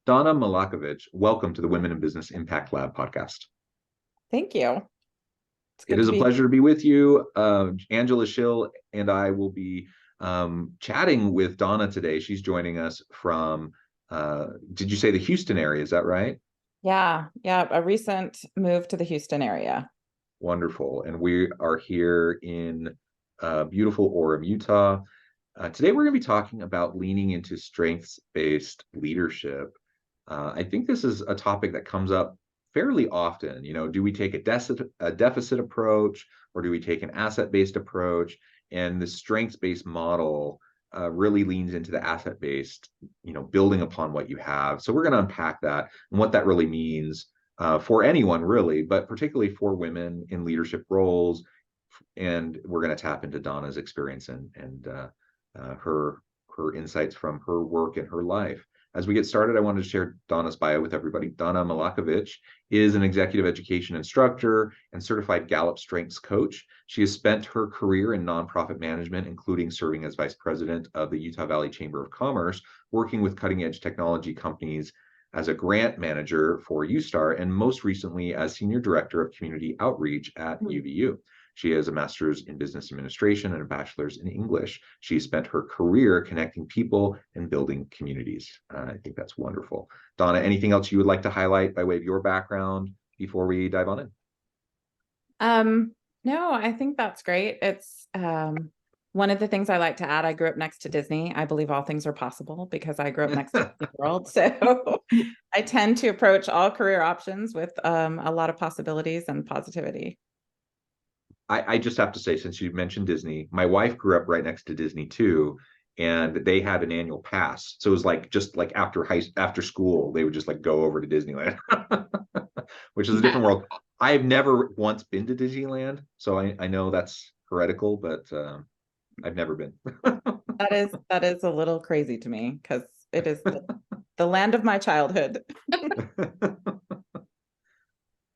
Donna Milakovic, welcome to the Women in Business Impact Lab podcast. Thank you. It is a pleasure to be with you. Angela Schill and I will be chatting with Donna today. She's joining us from, did you say the Houston area? Is that right? Yeah. A recent move to the Houston area. Wonderful. And we are here in beautiful Orem, Utah. Today, we're going to be talking about leaning into strengths-based leadership. I think this is a topic that comes up fairly often. Do we take a deficit approach, or do we take an asset-based approach? And the strengths-based model really leans into the asset-based, building upon what you have. So we're going to unpack that and what that really means for anyone, really, but particularly for women in leadership roles. And we're going to tap into Donna's experience and her insights from her work and her life. As we get started, I wanted to share Donna's bio with everybody. Donna Milakovic is an executive education instructor and certified Gallup Strengths coach. She has spent her career in nonprofit management, including serving as vice president of the Utah Valley Chamber of Commerce, working with cutting-edge technology companies as a grant manager for USTAR, and most recently as senior director of community outreach at UVU. She has a master's in business administration and a bachelor's in English. She spent her career connecting people and building communities. I think that's wonderful. Donna, anything else you would like to highlight by way of your background before we dive on in? No, I think that's great. It's one of the things I like to add. I grew up next to Disney. I believe all things are possible because I grew up next to Disney World. So I tend to approach all career options with a lot of possibilities and positivity. I just have to say, since you mentioned Disney, my wife grew up right next to Disney too, and they had an annual pass. So it was just like after school, they would just like go over to Disneyland, which is a different world. I have never once been to Disneyland, so I know that's heretical, but I've never been. That is a little crazy to me because it is the land of my childhood.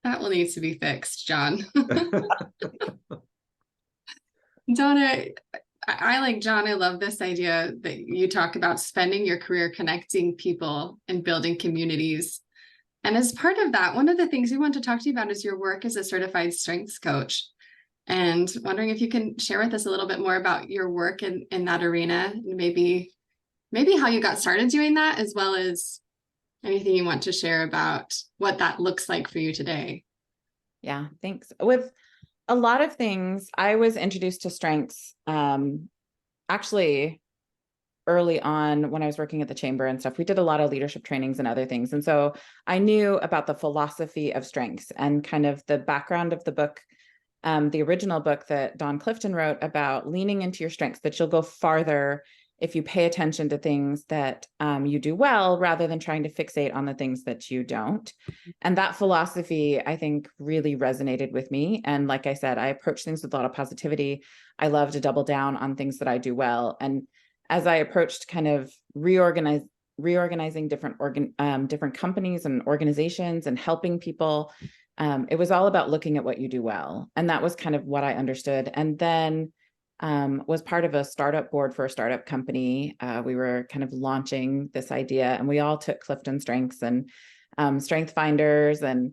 That will need to be fixed, John. Donna, I like John. I love this idea that you talk about spending your career connecting people and building communities. And as part of that, one of the things we want to talk to you about is your work as a certified strengths coach. And wondering if you can share with us a little bit more about your work in that arena, and maybe how you got started doing that, as well as anything you want to share about what that looks like for you today. Yeah, thanks. With a lot of things, I was introduced to strengths actually early on when I was working at the chamber and stuff. We did a lot of leadership trainings and other things. And so I knew about the philosophy of strengths and kind of the background of the book, the original book that Don Clifton wrote about leaning into your strengths, that you'll go farther if you pay attention to things that you do well, rather than trying to fixate on the things that you don't. And that philosophy, I think, really resonated with me. And like I said, I approach things with a lot of positivity. I love to double down on things that I do well. And as I approached kind of reorganizing different companies and organizations and helping people, it was all about looking at what you do well. And that was kind of what I understood. And then was part of a startup board for a startup company. We were kind of launching this idea, and we all took Clifton Strengths and Strength Finders, and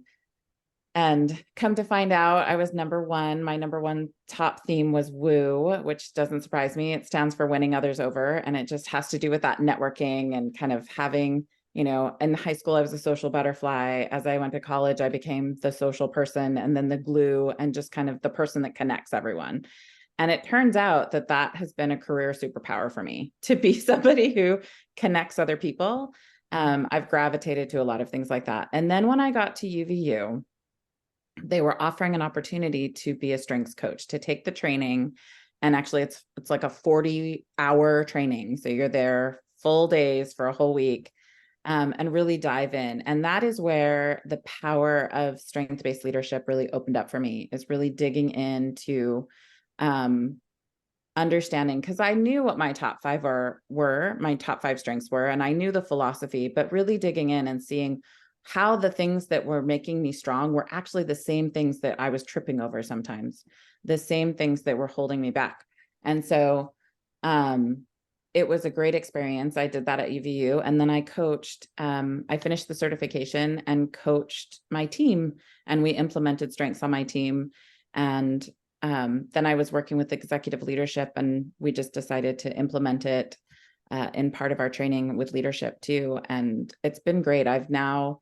come to find out, I was number one. My number one top theme was WOO, which doesn't surprise me. It stands for winning others over, and it just has to do with that networking and kind of having, in high school, I was a social butterfly. As I went to college, I became the social person, and then the glue, and just kind of the person that connects everyone. And it turns out that has been a career superpower for me, to be somebody who connects other people. I've gravitated to a lot of things like that. And then when I got to UVU, they were offering an opportunity to be a strengths coach, to take the training. And actually it's like a 40-hour training. So you're there full days for a whole week, and really dive in. And that is where the power of strength-based leadership really opened up for me, is really digging into understanding, because I knew what my top five my top five strengths were, and I knew the philosophy, but really digging in and seeing how the things that were making me strong were actually the same things that I was tripping over sometimes, the same things that were holding me back. And so it was a great experience. I did that at UVU, and then I coached, I finished the certification and coached my team, and we implemented strengths on my team. And then I was working with executive leadership, and we just decided to implement it in part of our training with leadership too. And it's been great. I've now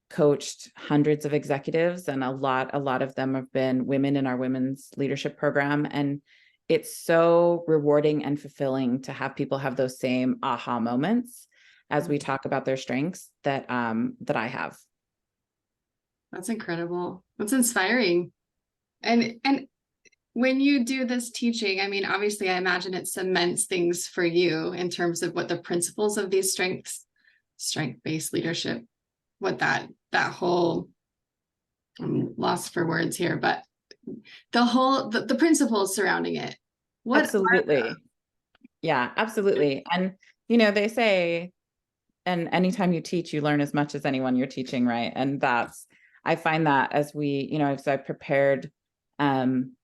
coached hundreds of executives, and a lot of them have been women in our women's leadership program. And it's so rewarding and fulfilling to have people have those same aha moments as we talk about their strengths that I have. That's incredible. That's inspiring. And when you do this teaching, I mean, obviously, I imagine it cements things for you in terms of what the principles of these strength-based leadership, what that whole, I'm lost for words here, but the principles surrounding it. What absolutely. Yeah, absolutely. And, they say, and anytime you teach, you learn as much as anyone you're teaching, right? And I find that as as I prepared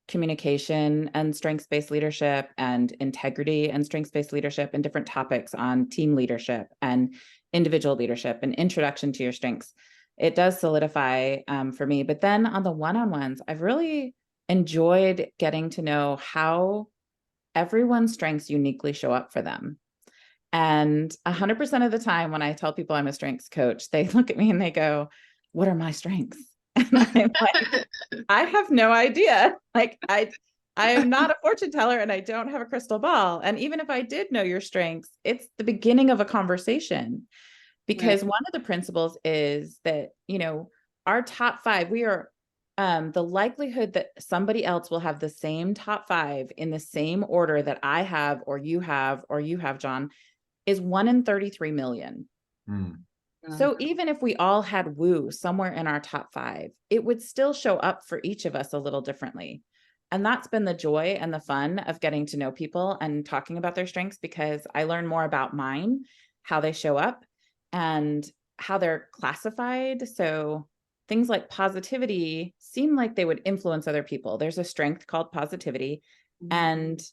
communication and strengths-based leadership and integrity and strengths-based leadership and different topics on team leadership and individual leadership and introduction to your strengths, it does solidify for me. But then on the one-on-ones, I've really enjoyed getting to know how everyone's strengths uniquely show up for them. And 100% of the time when I tell people I'm a strengths coach, they look at me and they go, "What are my strengths?" And I'm like, I have no idea. Like I am not a fortune teller, and I don't have a crystal ball. And even if I did know your strengths, it's the beginning of a conversation, because Right. one of the principles is that, our top 5, we are the likelihood that somebody else will have the same top 5 in the same order that I have, or you have, John, is 1 in 33 million. So even if we all had woo somewhere in our top 5, it would still show up for each of us a little differently. And that's been the joy and the fun of getting to know people and talking about their strengths, because I learn more about mine, how they show up, and how they're classified. So things like positivity seem like they would influence other people. There's a strength called positivity, and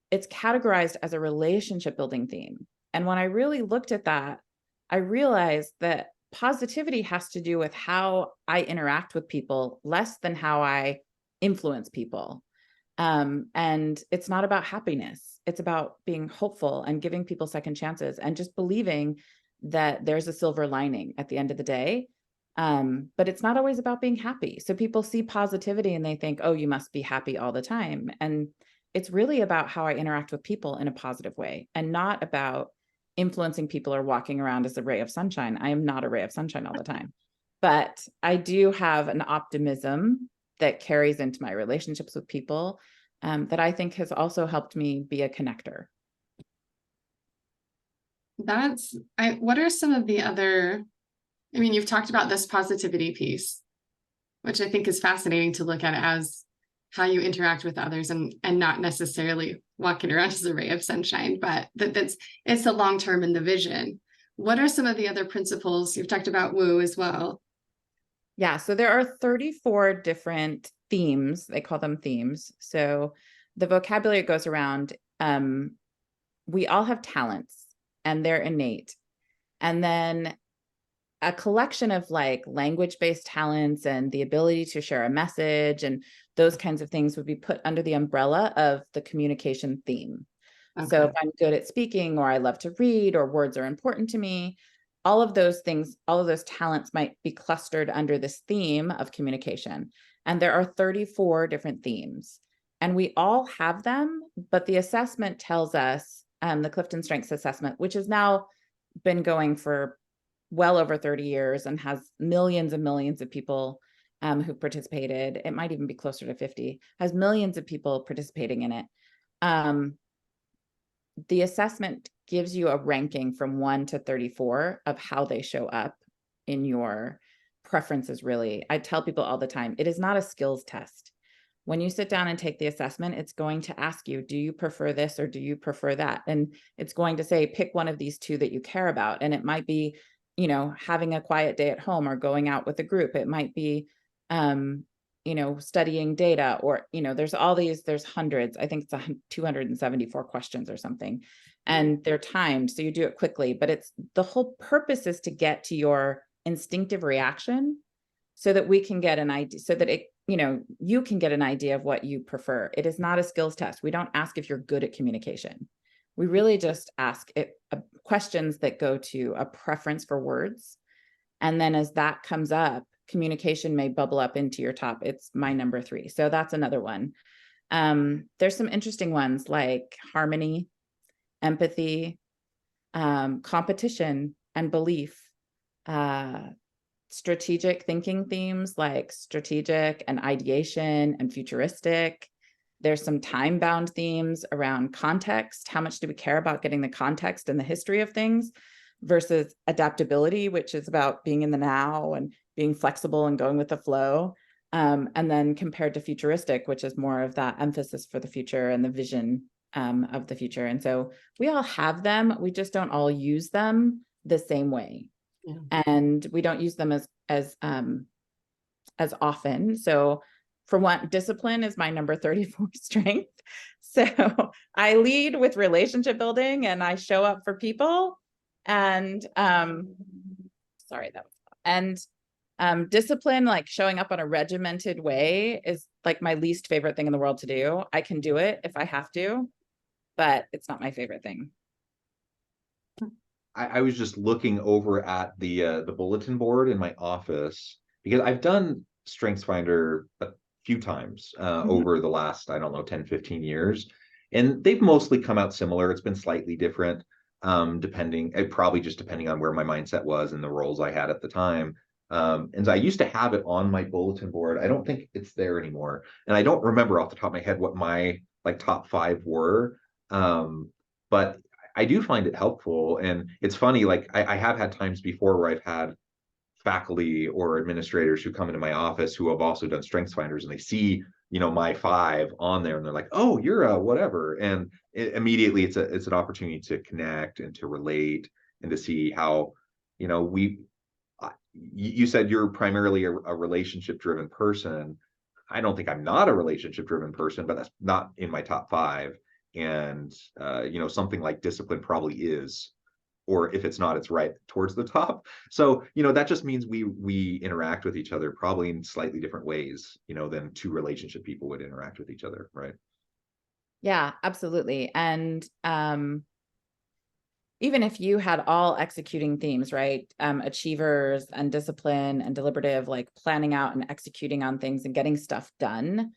it's categorized as a relationship building theme. And when I really looked at that, I realized that positivity has to do with how I interact with people, less than how I influence people. And it's not about happiness. It's about being hopeful and giving people second chances and just believing that there's a silver lining at the end of the day. But it's not always about being happy. So people see positivity and they think, oh, you must be happy all the time. And it's really about how I interact with people in a positive way, and not about influencing people or walking around as a ray of sunshine. I am not a ray of sunshine all the time, but I do have an optimism that carries into my relationships with people, that I think has also helped me be a connector. What are some of the other, I mean, you've talked about this positivity piece, which I think is fascinating to look at as how you interact with others, and not necessarily walking around as a ray of sunshine, but it's the long term and the vision. What are some of the other principles? You've talked about woo as well. Yeah, so there are 34 different themes. They call them themes. So the vocabulary goes around, we all have talents and they're innate. And then a collection of like language-based talents and the ability to share a message and those kinds of things would be put under the umbrella of the communication theme. Okay. So if I'm good at speaking, or I love to read, or words are important to me, all of those things, all of those talents might be clustered under this theme of communication. And there are 34 different themes, and we all have them, but the assessment tells us, the Clifton Strengths Assessment, which has now been going for well over 30 years and has millions and millions of people who participated. It might even be closer to 50, has millions of people participating in it. The assessment gives you a ranking from 1 to 34 of how they show up in your preferences, really. I tell people all the time, it is not a skills test. When you sit down and take the assessment, it's going to ask you, do you prefer this or do you prefer that? And it's going to say, pick one of these 2 that you care about. And it might be, having a quiet day at home or going out with a group. It might be, studying data, or, there's hundreds, I think it's 274 questions or something. and they're timed, so you do it quickly, but it's the whole purpose is to get to your instinctive reaction so that we can get an idea, so that you can get an idea of what you prefer. It is not a skills test. We don't ask if you're good at communication. We really just ask questions that go to a preference for words. And then as that comes up, communication may bubble up into your top. It's my number 3. So that's another one. There's some interesting ones like harmony, empathy, competition and belief, strategic thinking themes like strategic and ideation and futuristic. There's some time-bound themes around context. How much do we care about getting the context and the history of things versus adaptability, which is about being in the now and being flexible and going with the flow. And then compared to futuristic, which is more of that emphasis for the future and the vision of the future. And so we all have them. We just don't all use them the same way. Yeah. And we don't use them as often. So for one, discipline is my number 34 strength. So I lead with relationship building and I show up for people. And discipline, like showing up on a regimented way, is like my least favorite thing in the world to do. I can do it if I have to, but it's not my favorite thing. I was just looking over at the bulletin board in my office because I've done StrengthsFinder a few times over the last, 10, 15 years. And they've mostly come out similar. It's been slightly different, depending on where my mindset was and the roles I had at the time. And so I used to have it on my bulletin board. I don't think it's there anymore. And I don't remember off the top of my head what my top 5 were. But I do find it helpful. And it's funny, I have had times before where I've had faculty or administrators who come into my office who have also done StrengthsFinders, and they see, my 5 on there and they're like, oh, you're a whatever. And immediately it's an opportunity to connect and to relate and to see how, you said you're primarily a relationship driven person. I don't think I'm not a relationship driven person, but that's not in my top 5. And, something like discipline probably is, or if it's not, it's right towards the top. So, that just means we interact with each other probably in slightly different ways, than 2 relationship people would interact with each other. Right. Yeah, absolutely. And, even if you had all executing themes, right? Achievers and discipline and deliberative, like planning out and executing on things and getting stuff done.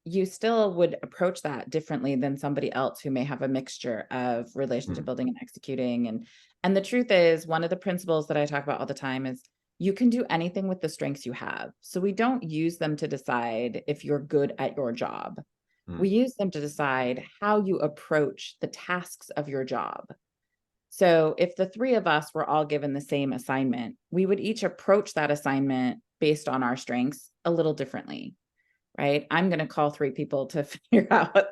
You still would approach that differently than somebody else who may have a mixture of relationship building and executing. And the truth is, one of the principles that I talk about all the time is you can do anything with the strengths you have. So we don't use them to decide if you're good at your job. We use them to decide how you approach the tasks of your job. So if the 3 of us were all given the same assignment, we would each approach that assignment based on our strengths a little differently, right? I'm going to call 3 people to figure out,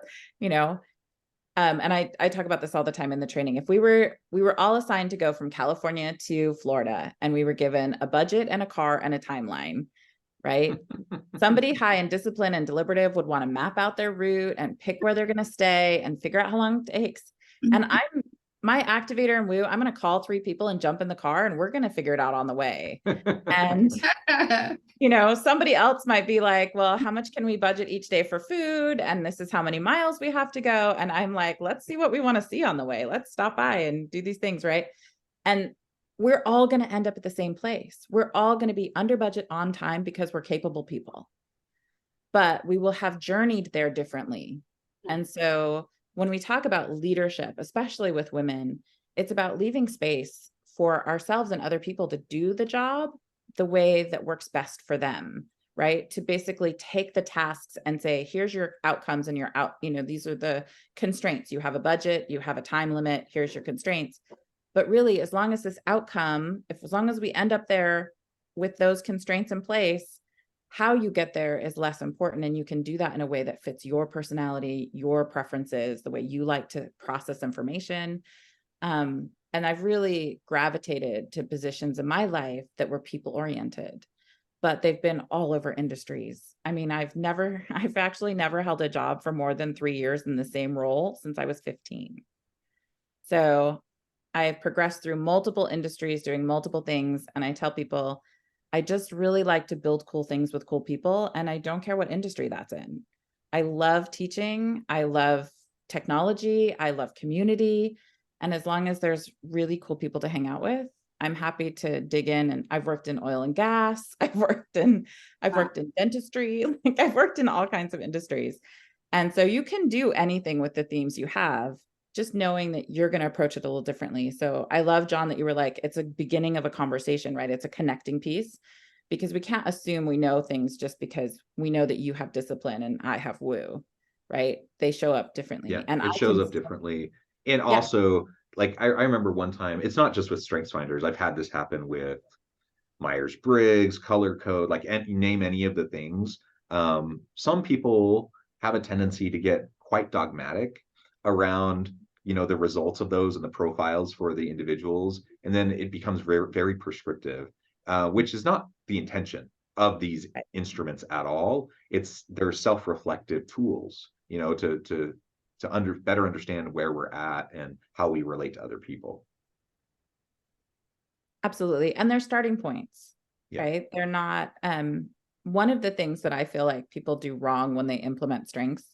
and I talk about this all the time in the training. If we were all assigned to go from California to Florida and we were given a budget and a car and a timeline, right? Somebody high in discipline and deliberative would want to map out their route and pick where they're going to stay and figure out how long it takes. And my activator and woo, I'm going to call 3 people and jump in the car and we're going to figure it out on the way. And, somebody else might be like, well, how much can we budget each day for food? And this is how many miles we have to go. And I'm like, let's see what we want to see on the way. Let's stop by and do these things. Right. And we're all going to end up at the same place. We're all going to be under budget on time because we're capable people, but we will have journeyed there differently. And so when we talk about leadership, especially with women, it's about leaving space for ourselves and other people to do the job the way that works best for them, right? To basically take the tasks and say, here's your outcomes and these are the constraints. You have a budget, you have a time limit, here's your constraints. But really, as long as this outcome, as long as we end up there with those constraints in place, how you get there is less important. And you can do that in a way that fits your personality, your preferences, the way you like to process information. And I've really gravitated to positions in my life that were people oriented, but they've been all over industries. I mean, I've actually never held a job for more than 3 years in the same role since I was 15. So I've progressed through multiple industries doing multiple things. And I tell people, I just really like to build cool things with cool people. And I don't care what industry that's in. I love teaching. I love technology. I love community. And as long as there's really cool people to hang out with, I'm happy to dig in. And I've worked in oil and gas. I've worked in dentistry. Like I've worked in all kinds of industries. And so you can do anything with the themes you have, just knowing that you're going to approach it a little differently. So I love, John, that you were like, it's a beginning of a conversation, right? It's a connecting piece, because we can't assume we know things just because we know that you have discipline and I have woo, right? They show up differently. Yeah, And it shows up differently. And Yeah. also, like I remember one time, it's not just with strengths finders. I've had this happen with Myers-Briggs, color code, like you name any of the things. Some people have a tendency to get quite dogmatic around, the results of those and the profiles for the individuals, and then it becomes very, very prescriptive, which is not the intention of these instruments at all. They're self-reflective tools, to better understand where we're at and how we relate to other people. Absolutely. And they're starting points, Yeah. right? They're not, one of the things that I feel like people do wrong when they implement strengths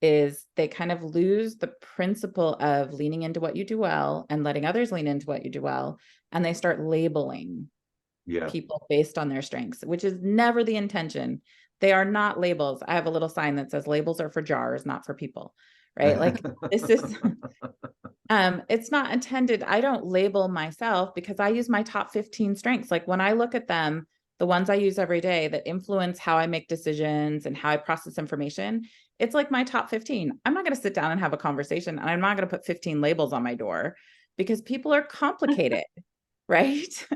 is they kind of lose the principle of leaning into what you do well and letting others lean into what you do well. And they start labeling people based on their strengths, which is never the intention. They are not labels. I have a little sign that says labels are for jars, not for people, right? Like this is, it's not intended. I don't label myself because I use my top 15 strengths. Like when I look at them, the ones I use every day that influence how I make decisions and how I process information, it's like my top 15. I'm not going to sit down and have a conversation, and I'm not going to put 15 labels on my door because people are complicated, right?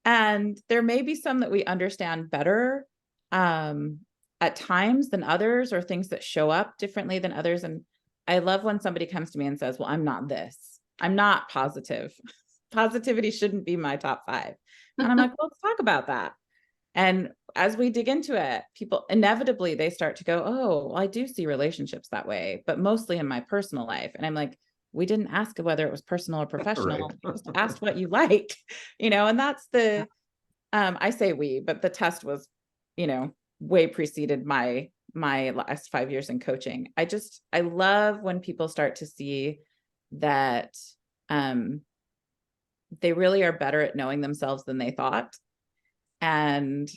And there may be some that we understand better at times than others, or things that show up differently than others. And I love when somebody comes to me and says, well, I'm not this. I'm not positive. Positivity shouldn't be my top 5. And I'm like, well, let's talk about that. And as we dig into it, people inevitably, they start to go, oh, well, I do see relationships that way, but mostly in my personal life. And I'm like, we didn't ask whether it was personal or professional. Right. We just asked what you like, and that's the, I say we, but the test was, way preceded my last 5 years in coaching. I love when people start to see that they really are better at knowing themselves than they thought. And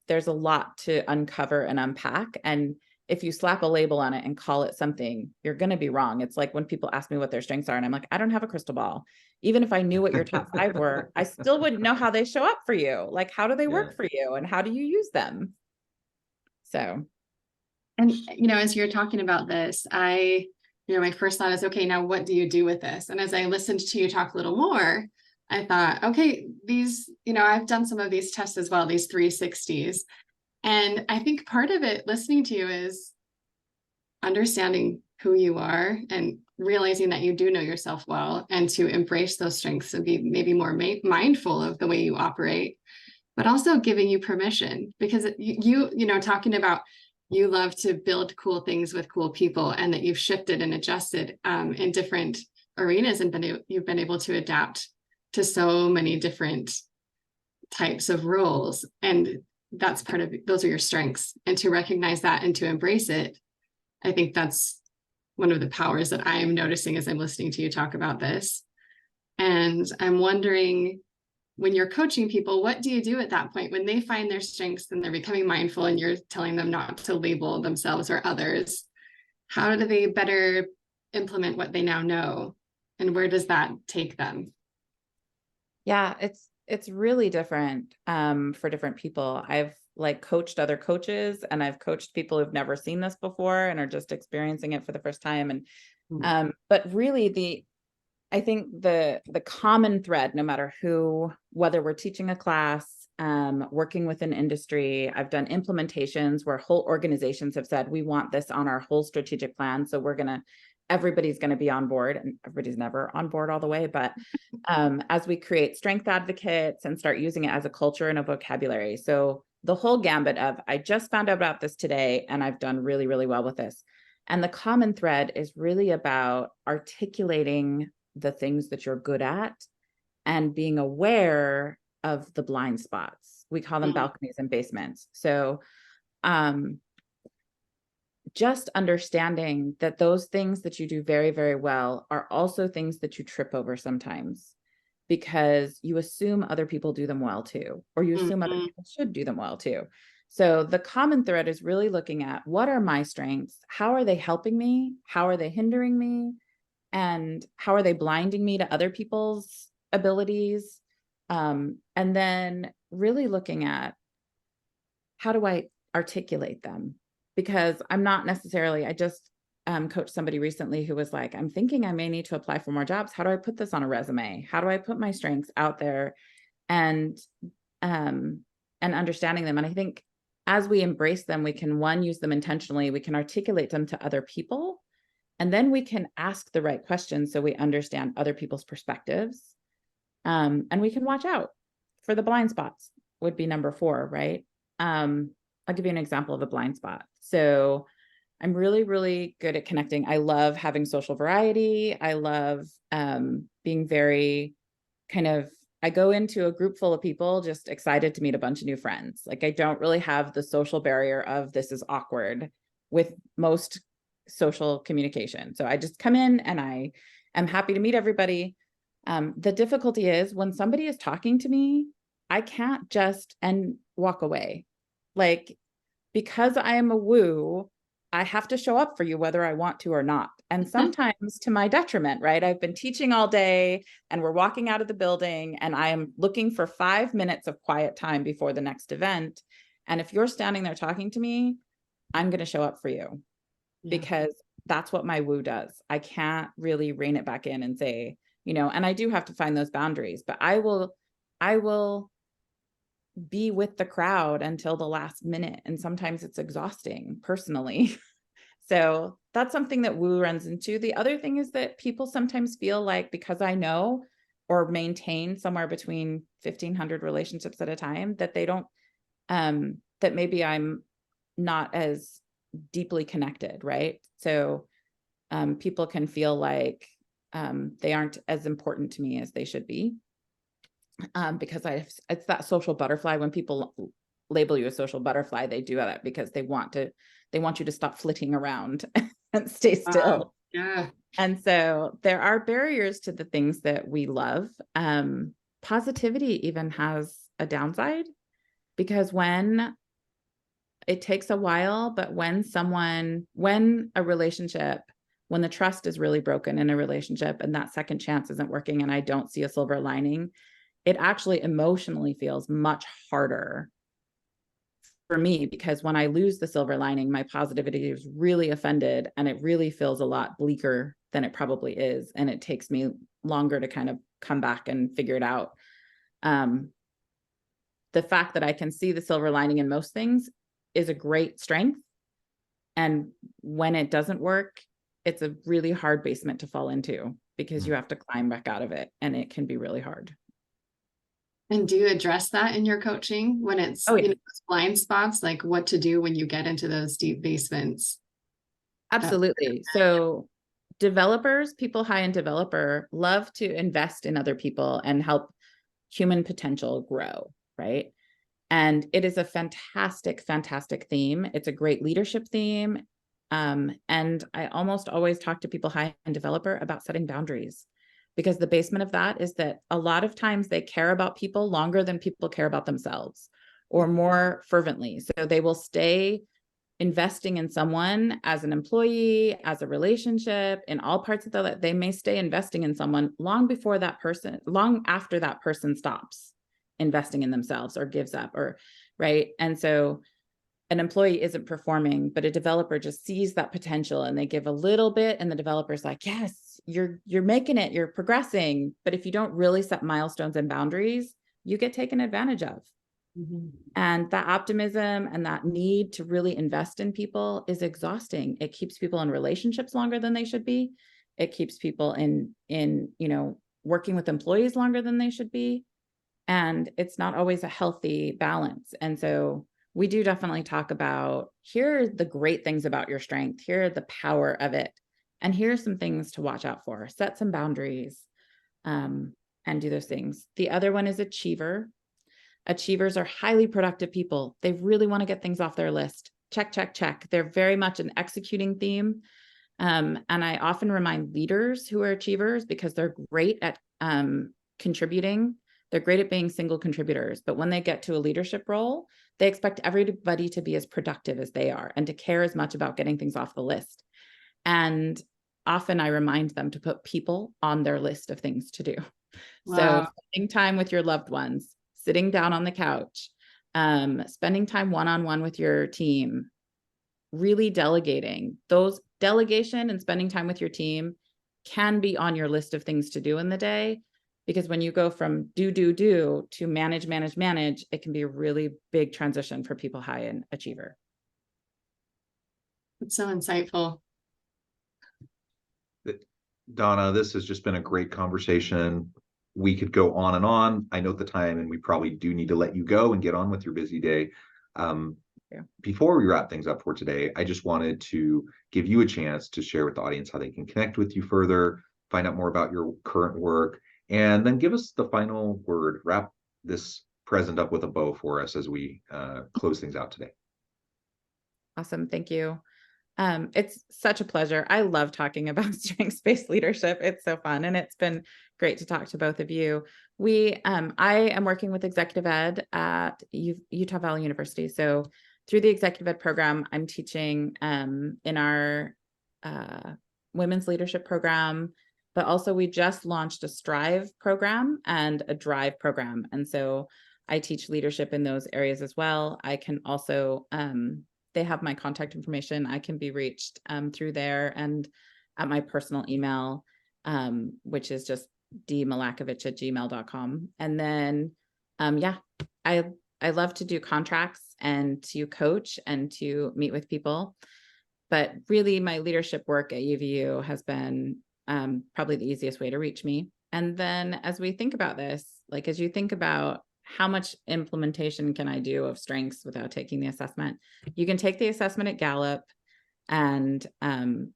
there's a lot to uncover and unpack. And if you slap a label on it and call it something, you're going to be wrong. It's like when people ask me what their strengths are, and I'm like, I don't have a crystal ball. Even if I knew what your top 5 were, I still wouldn't know how they show up for you. Like, how do they work for you and how do you use them? So. And, as you're talking about this, my first thought is, okay, now what do you do with this? And as I listened to you talk a little more, I thought, okay, these, I've done some of these tests as well, these 360s. And I think part of it, listening to you, is understanding who you are and realizing that you do know yourself well, and to embrace those strengths and be maybe more mindful of the way you operate, but also giving you permission, because talking about you love to build cool things with cool people, and that you've shifted and adjusted in different arenas, and you've been able to adapt to so many different types of roles. And that's part of, those are your strengths. And to recognize that and to embrace it, I think that's one of the powers that I'm noticing as I'm listening to you talk about this. And I'm wondering, when you're coaching people, what do you do at that point when they find their strengths and they're becoming mindful and you're telling them not to label themselves or others? How do they better implement what they now know? And where does that take them? Yeah, it's really different for different people. I've coached other coaches, and I've coached people who've never seen this before and are just experiencing it for the first time. And but really I think the common thread, no matter whether we're teaching a class, working with an industry, I've done implementations where whole organizations have said, we want this on our whole strategic plan. So everybody's going to be on board, and everybody's never on board all the way. But as we create strength advocates and start using it as a culture and a vocabulary. So the whole gambit of, I just found out about this today and I've done really, really well with this. And the common thread is really about articulating the things that you're good at and being aware of the blind spots. We call them balconies and basements. So just understanding that those things that you do very, very well are also things that you trip over sometimes, because you assume other people do them well too, or you assume other people should do them well too. So the common thread is really looking at, what are my strengths? How are they helping me? How are they hindering me? And how are they blinding me to other people's abilities? And then really looking at, how do I articulate them? Because I'm not necessarily, I just coached somebody recently who was like, I'm thinking I may need to apply for more jobs. How do I put this on a resume? How do I put my strengths out there? And understanding them. And I think as we embrace them, we can, one, use them intentionally, we can articulate them to other people, and then we can ask the right questions so we understand other people's perspectives. And we can watch out for the blind spots, would be number 4, right? I'll give you an example of a blind spot. So I'm really, really good at connecting. I love having social variety. I love being very I go into a group full of people just excited to meet a bunch of new friends. Like, I don't really have the social barrier of this is awkward with most social communication. So I just come in and I am happy to meet everybody. The difficulty is when somebody is talking to me, I can't just walk away. Like, because I am a woo, I have to show up for you whether I want to or not. And sometimes to my detriment, right? I've been teaching all day and we're walking out of the building and I am looking for 5 minutes of quiet time before the next event. And if you're standing there talking to me, I'm going to show up for you because that's what my woo does. I can't really rein it back in and say, and I do have to find those boundaries, but I will be with the crowd until the last minute. And sometimes it's exhausting personally. So that's something that woo runs into. The other thing is that people sometimes feel like, because I know or maintain somewhere between 1,500 relationships at a time, that they don't, that maybe I'm not as deeply connected, right? So people can feel like they aren't as important to me as they should be. Because it's that social butterfly. When people label you a social butterfly, they do that because they want you to stop flitting around and stay still. Yeah. And so there are barriers to the things that we love. Positivity even has a downside, because when it takes a while, but when the trust is really broken in a relationship and that second chance isn't working and I don't see a silver lining, it actually emotionally feels much harder for me, because when I lose the silver lining, my positivity is really offended and it really feels a lot bleaker than it probably is. And it takes me longer to kind of come back and figure it out. The fact that I can see the silver lining in most things is a great strength. And when it doesn't work, it's a really hard basement to fall into, because you have to climb back out of it and it can be really hard. And do you address that in your coaching when it's those blind spots, like what to do when you get into those deep basements? Absolutely. So people high in developer love to invest in other people and help human potential grow, right? And it is a fantastic, fantastic theme. It's a great leadership theme. And I almost always talk to people high in developer about setting boundaries, because the basement of that is that a lot of times they care about people longer than people care about themselves, or more fervently. So they will stay investing in someone as an employee, as a relationship, in all parts of their life. They may stay investing in someone long after that person stops investing in themselves or gives up, or right. And so an employee isn't performing, but a developer just sees that potential and they give a little bit and the developer's like, yes, you're making it, you're progressing. But if you don't really set milestones and boundaries, you get taken advantage of. Mm-hmm. And that optimism and that need to really invest in people is exhausting. It keeps people in relationships longer than they should be. It keeps people in working with employees longer than they should be. And it's not always a healthy balance. And so we do definitely talk about, here are the great things about your strength. Here are the power of it. And here's some things to watch out for. Set some boundaries, and do those things. The other one is achiever. Achievers are highly productive people. They really want to get things off their list. Check, check, check. They're very much an executing theme. And I often remind leaders who are achievers, because they're great at contributing. They're great at being single contributors. But when they get to a leadership role, they expect everybody to be as productive as they are and to care as much about getting things off the list. And often I remind them to put people on their list of things to do. Wow. So spending time with your loved ones, sitting down on the couch, spending time one-on-one with your team, really delegating. Those delegation and spending time with your team can be on your list of things to do in the day, because when you go from do to manage, it can be a really big transition for people high in achiever. It's so insightful. Donna, this has just been a great conversation. We could go on and on. I know the time, and we probably do need to let you go and get on with your busy day. Before we wrap things up for today, I just wanted to give you a chance to share with the audience how they can connect with you further, find out more about your current work, and then give us the final word. Wrap this present up with a bow for us as we close things out today. Awesome. Thank you. It's such a pleasure. I love talking about strengths-based leadership. It's so fun. And it's been great to talk to both of you. I am working with executive ed at Utah Valley University. So through the executive ed program, I'm teaching in our women's leadership program, but also we just launched a Strive program and a Drive program. And so I teach leadership in those areas as well. I can also, they have my contact information. I can be reached through there and at my personal email, which is just dmilakovic@gmail.com. And then, I love to do contracts and to coach and to meet with people. But really, my leadership work at UVU has been probably the easiest way to reach me. And then as we think about this, like as you think about how much implementation can I do of strengths without taking the assessment, you can take the assessment at Gallup, and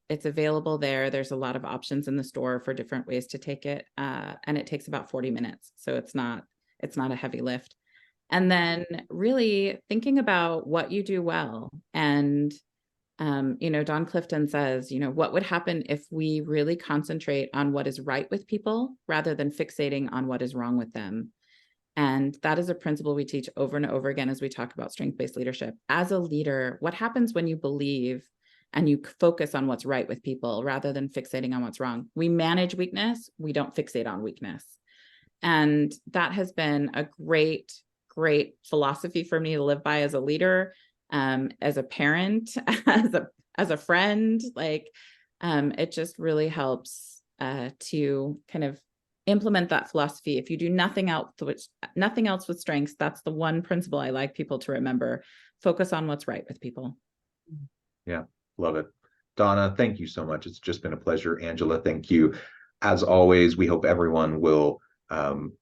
it's available there. There's a lot of options in the store for different ways to take it, and it takes about 40 minutes. So it's not a heavy lift. And then really thinking about what you do well. And Don Clifton says, what would happen if we really concentrate on what is right with people rather than fixating on what is wrong with them? And that is a principle we teach over and over again as we talk about strength-based leadership. As a leader, what happens when you believe and you focus on what's right with people rather than fixating on what's wrong? We manage weakness. We don't fixate on weakness. And that has been a great philosophy for me to live by as a leader, as a parent, as a friend. It just really helps to kind of implement that philosophy. If you do nothing else with strengths, that's the one principle I like people to remember. Focus on what's right with people. Yeah, love it. Donna, thank you so much. It's just been a pleasure. Angela, thank you. As always, we hope everyone will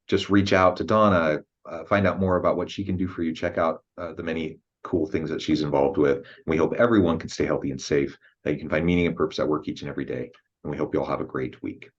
just reach out to Donna, find out more about what she can do for you. Check out the many cool things that she's involved with. And we hope everyone can stay healthy and safe, that you can find meaning and purpose at work each and every day. And we hope you all have a great week.